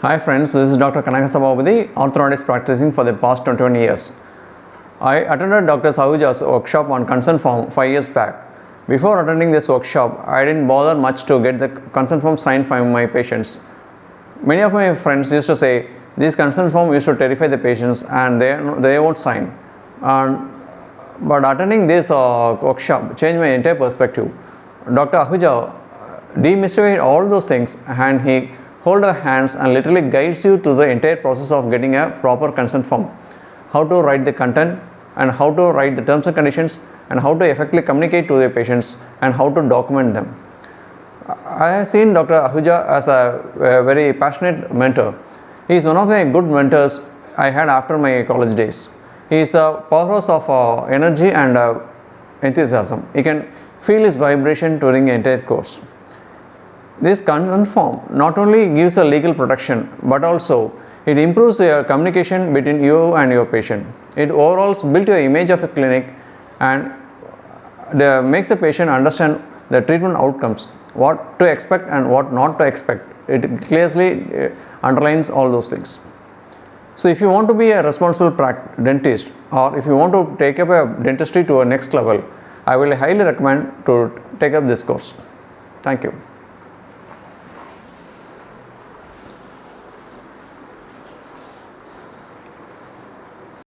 Hi friends, this is Dr. Kanagasabapathy, orthodontist practicing for the past 21 years. I attended Dr. Sahuja's workshop on consent form 5 years back. Before attending this workshop, I didn't bother much to get the consent form signed by my patients. Many of my friends used to say, these consent forms used to terrify the patients and they won't sign. But attending this workshop changed my entire perspective. Dr. Ahuja demystified all those things and he holds your hands and literally guides you to the entire process of getting a proper consent form. How to write the content and how to write the terms and conditions and how to effectively communicate to the patients and how to document them. I have seen Dr. Ahuja as a very passionate mentor. He is one of the good mentors I had after my college days. He is a powerhouse of energy and enthusiasm. You can feel his vibration during the entire course. This consent form not only gives a legal protection but also it improves your communication between you and your patient. It overall builds your image of a clinic and makes the patient understand the treatment outcomes, what to expect and what not to expect. It clearly underlines all those things. So if you want to be a responsible dentist or if you want to take up a dentistry to a next level, I will highly recommend to take up this course. Thank you.